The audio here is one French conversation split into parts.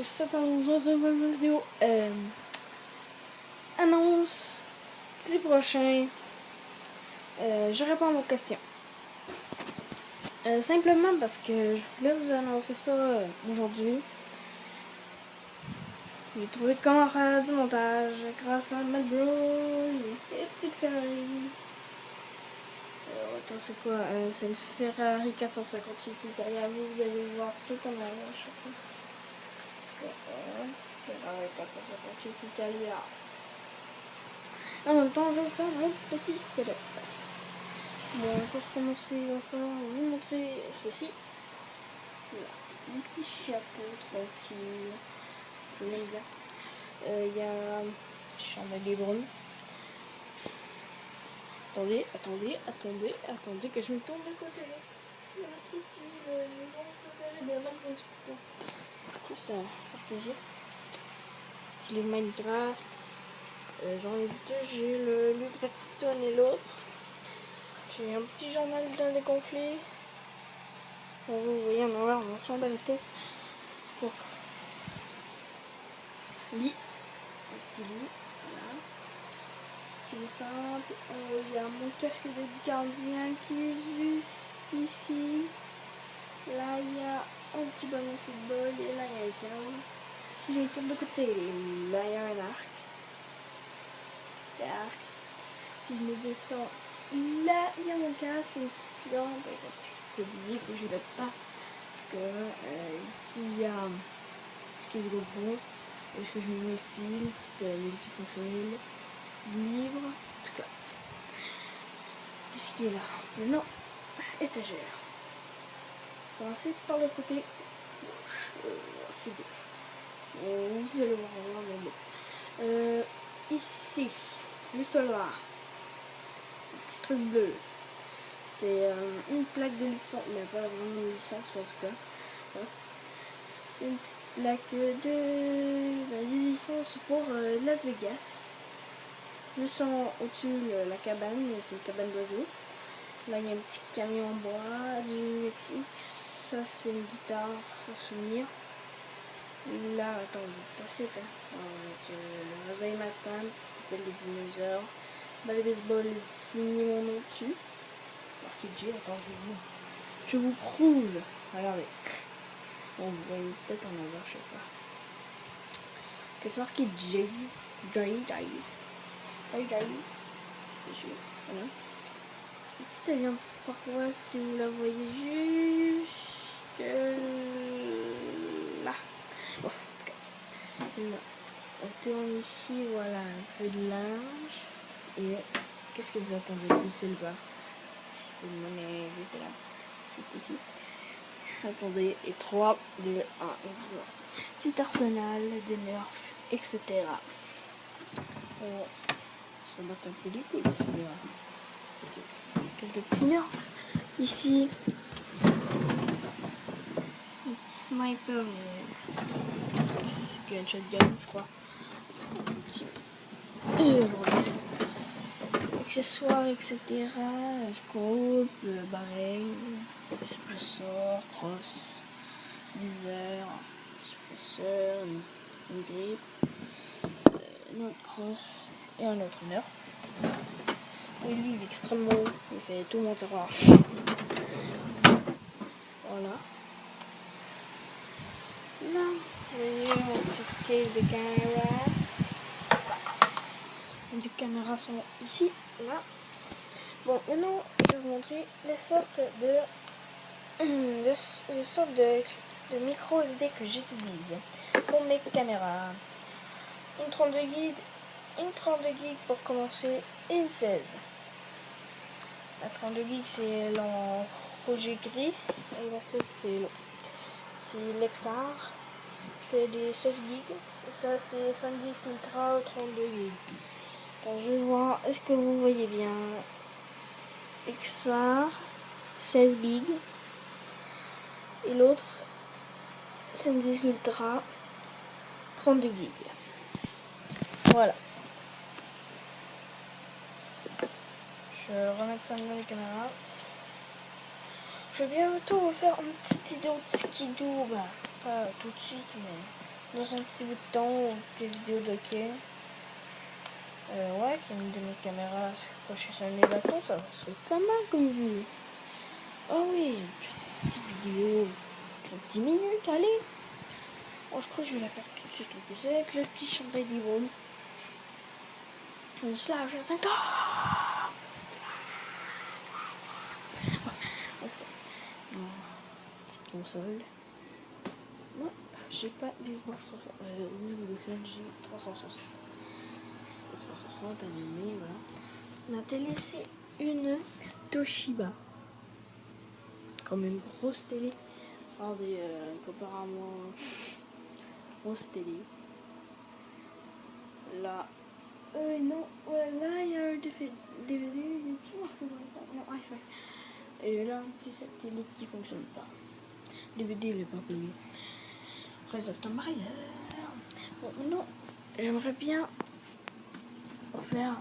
cette annonce de nouvelle vidéo annonce du prochain. Je réponds à vos questions. Simplement parce que je voulais vous annoncer ça aujourd'hui. J'ai trouvé comment faire du montage grâce à Matt Bros et petite Ferrari. Attends, c'est quoi? C'est le Ferrari 458 Italia. Vous allez le voir tout en arrière à chaque fois. C'est Ferrari 458 Italia. En même temps, je vais vous faire un petit setup. Bon, pour commencer, il va falloir vous montrer ceci. Voilà, un petit chapeau tranquille. Je l'aime bien. Il y a chandelier bronze. Attendez que je me tourne de côté. Il y a un truc qui me semble bien mettre ça va faire plaisir. C'est les Minecraft. J'en ai deux, j'ai le Redstone et l'autre. J'ai un petit journal d'un dégonflé. Bon, vous voyez en envers, on ressemble à rester. Bon. Lit. Un petit lit. Voilà. Petit lit simple. Il y a mon casque de gardien qui est juste ici. Là, il y a un petit ballon de football. Et là, il y a le câble. Si je me tourne de côté, là, il y a un arc. Arc. Si je me descends, là il y a mon casque, une petite lampe avec un petit collier que je ne mette pas. Parce que ici il y a ce qui est GoPro. Est-ce que je mets mes fils, petite multifonctionnelle, livre, en tout cas. Tout ce qui est là. Maintenant, étagère. Commencer par le côté gauche. C'est gauche. Vous allez voir mon mot. Ici. Juste là, un petit truc bleu. C'est une plaque de licence, mais pas vraiment une licence en tout cas. C'est une petite plaque de licence pour Las Vegas. Juste au-dessus, la cabane, c'est une cabane d'oiseaux. Là, il y a un petit camion en bois, du XX. Ça, c'est une guitare, sans souvenir. Là, attends, je vais passer. Le réveil matin, petite poubelle de dinosaures. Bah, le baseball, signé mon nom dessus. Marqué J, attends, je vous prouve. Regardez. Bon, vous voyez peut-être en envers, je sais pas. Que c'est marqué J. Dessus. Voilà. Une petite alliance Star Wars, si vous la voyez juste là. Bon, en tout cas. Là. On tourne ici, voilà, un peu de linge. Et qu'est-ce que vous attendez? Poussez le bas. Si vous me menez vite là. Juste ici. Attendez. Et 3, 2, 1. Petit arsenal de nerfs, etc. On se bat un peu les couilles, celui-là. Quelques petits nerfs. Ici. Un petit sniper. Puis un shotgun, je crois. Un petit accessoires, etc. Scope, barrel, suppresseur, crosse, viseur, suppresseur, une grippe, une autre crosse et un autre nerf. Et lui, il est extrêmement haut, il fait tout mon tiroir. Voilà. Là, vous voyez mon petit case de caméra. Les caméras sont ici, là. Bon, maintenant, je vais vous montrer les sortes de micro SD que j'utilise pour mes caméras. Une 32 GB pour commencer et une 16. La 32 GB c'est l'en rouge et gris et la 16 c'est l'Exar. Fait des 16 GB et ça c'est SanDisk Ultra 32 GB. Quand je vais voir, est-ce que vous voyez bien? XR 16 GB et l'autre SanDisk Ultra 32 GB. Voilà. Je vais remettre ça dans les caméras. Je vais bientôt vous faire une petite vidéo de skidoo. Pas tout de suite, mais dans un petit bout de temps tes vidéos de hockey. Ouais, qu'une de mes caméras s'accrocher sur mes bâtons, ça serait pas mal comme vue. Oh oui, une petite vidéo de 10 minutes, allez. Oh, je crois que je vais la faire tout de suite. C'est avec le petit chant d'Eddie Bones. Le slash, j'attends. Petite console. Moi, j'ai pas d'Xbox j'ai 360. 360 animé, voilà. Ma télé, c'est une Toshiba. Comme une grosse télé. Regardez, comparément grosse télé. Là, non, ouais, là, il y a un DVD, il est toujours non, Wi-Fi. Et là, un petit satellite qui fonctionne pas. DVD, il est pas payé. Rise of Tomb Raider. Bon, maintenant, j'aimerais bien faire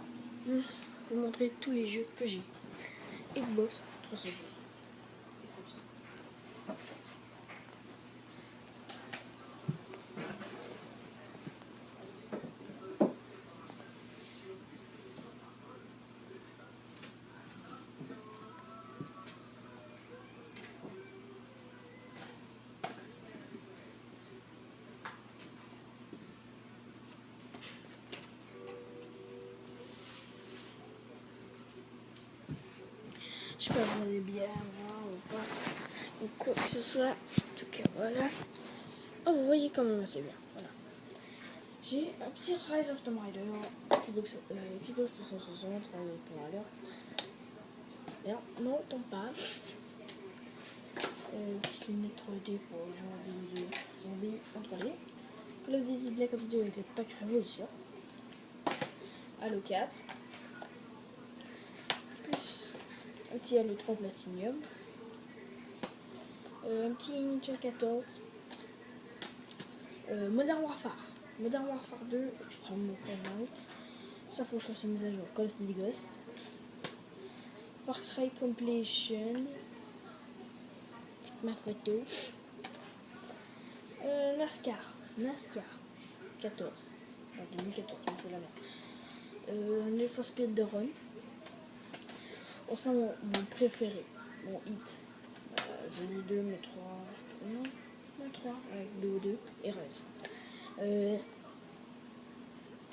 juste vous montrer tous les jeux que j'ai. Xbox 360. Exception. J'espère que vous allez bien voir ou pas, ou quoi que ce soit. En tout cas, voilà. Oh, vous voyez quand même assez bien. Voilà. J'ai un petit Rise of Tomb Raider, Xbox 360, Rise of Tomb Raider. Non, tombe pas. Petite lunette 3D pour jouer à zombies en 3D. Call of Duty Black Ops 2 avec le pack Révolution. Halo 4. Plus un petit Halo 3 Platinum. Un petit Ninja 14. Modern Warfare. Modern Warfare 2, extrêmement pas mal. Ça faut que je fasse une mise à jour. Call of Duty Ghost. Far Cry Completion. Ma photo. NASCAR 14. 2014, mais c'est la merde. Need for Speed de Run. On sent mon préféré, mon hit. J'en ai 2, mais 3, je crois. Non, 3, avec 2 ou 2, et Rise.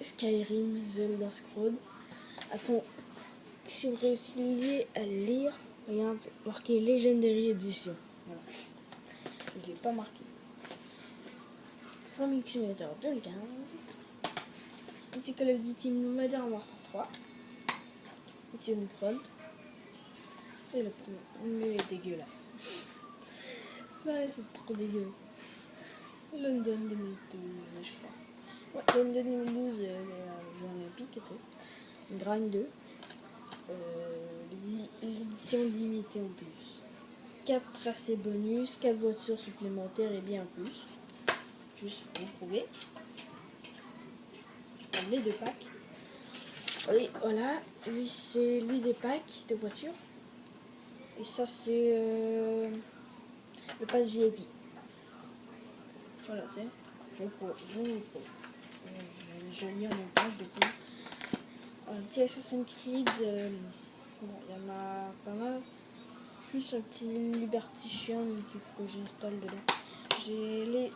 Skyrim, Zelda Scroll. Attends, si vous réussissez à le lire, regarde, marqué Legendary Edition. Voilà. Je ne l'ai pas marqué. Farming Simulator 2015. Un petit Call of Duty Modern Warfare 3. Un petit Homefront. Et le premier, il est dégueulasse. Ça, c'est trop dégueu. London 2012, je crois. Ouais, London 2012, Jeux Olympiques était. Grind 2. L'édition limitée en plus. 4 tracés bonus, 4 voitures supplémentaires et bien plus. Juste pour prouver. Je prends les 2 packs. Et voilà, lui c'est lui des packs de voitures. Et ça c'est le pass VIP. Voilà, c'est. Je vous prouve. Je lis en même temps, je découvre. Un petit Assassin's Creed. Bon, il y en a pas mal. Plus un petit Libertation qu'il faut que j'installe dedans. J'ai les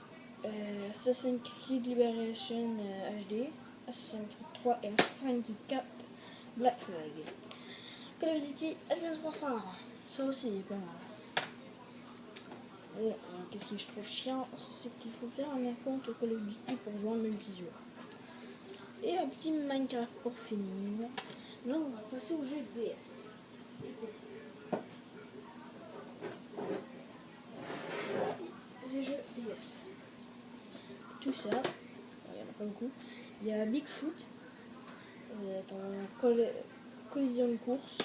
Assassin's Creed Liberation HD, Assassin's Creed 3 et Assassin's Creed 4 Black Flag. Call of Duty Advanced Warfare, ça aussi est pas mal. Bon, qu'est-ce que je trouve chiant, c'est qu'il faut faire un compte au Call of Duty pour jouer en multijoueur. Et un petit Minecraft pour finir. Là, on va passer au jeu de DS. Voici les jeux DS. Tout ça, il n'y en a pas beaucoup. Il y a Bigfoot, collision de course.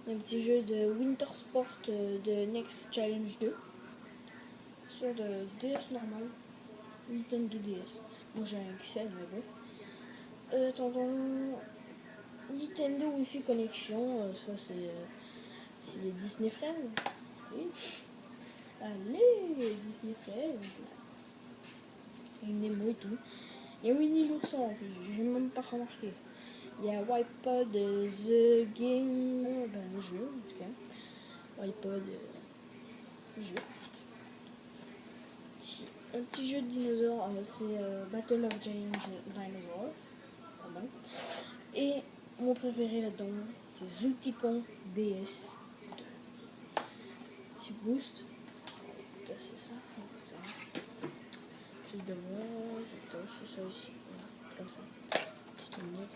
Il y a un petit jeu de Winter Sport de Next Challenge 2 sur de DS normal, Nintendo DS. Moi j'ai un Excel, mais bref. Nintendo Wi-Fi Connection, ça c'est Disney Friends. Oui. Allez, Disney Friends. une Nemo et tout. Il y a Winnie l'ourson en plus, j'ai même pas remarqué. Il y a Wipeout The Game, le jeu en tout cas. Wipeout le jeu. Un petit jeu de dinosaures, c'est Battle of Giant Dinosaur. Pardon. Et mon préféré là-dedans, c'est Zooticon DS. Petit boost. Ça, c'est ça. Plus de moi, c'est ça aussi. Voilà, comme ça. Petite lumière,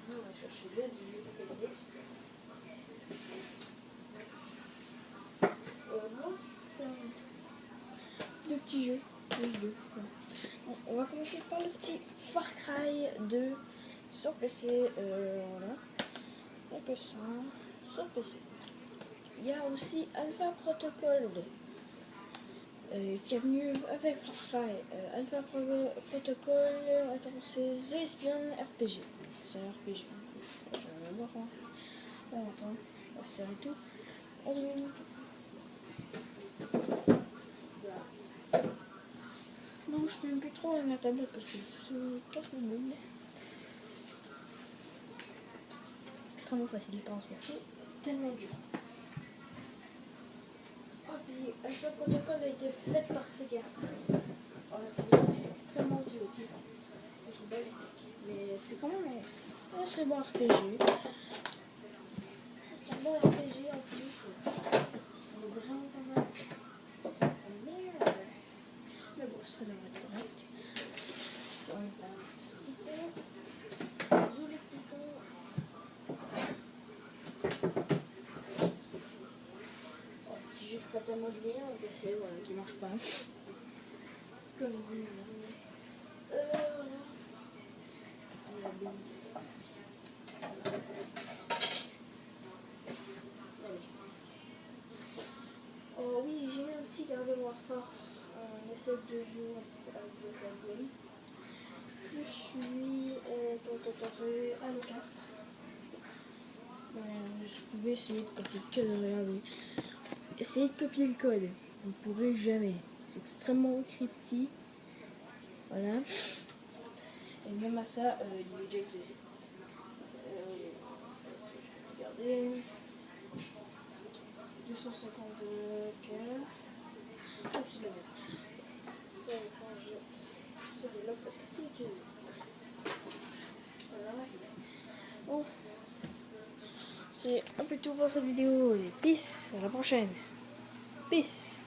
on va chercher deux jeux de PC. Deux petits jeux, juste deux. Bon, on va commencer par le petit Far Cry 2 sur PC. Voilà. Donc ça, sur PC. Il y a aussi Alpha Protocol qui est venu avec Far Cry. Alpha Protocol, attends, c'est The Espion RPG. C'est un RPG. Je vais voir. On attend, la série tout. 11 minutes. Non, je n'aime plus trop ma tablette parce que c'est pas ce monde. Extrêmement facile de transporter, tellement dur. Oh, puis Alpha Protocol a été faite par Sega. Voilà, ça veut dire que c'est extrêmement vieux, ok. Je joue balistique. Mais c'est quand même c'est bon RPG. C'est un bon RPG en plus. On est vraiment pas mal. Mais bon, ça devrait être correct. Si on passe Ticon, Zoolicticon. Oh, petit jeu de pâte à modeler, un PC voilà, qui marche pas. Comme vous voilà. Oh oui, j'ai mis un petit Garden Warfare. On essaie de jouer un petit peu avec Xbox Live Game. Je suis Halo 4. Je pouvais essayer de copier le code, regardez. Essayez de copier le code. Vous ne pourrez jamais. C'est extrêmement cryptique. Voilà. Et même à ça, il est déjà utilisé. Regardez. 250 cœurs. Oh, c'est le même. Ça, je développe parce que c'est utilisé. Voilà. Bon. C'est un peu tout pour cette vidéo et peace, à la prochaine. Peace.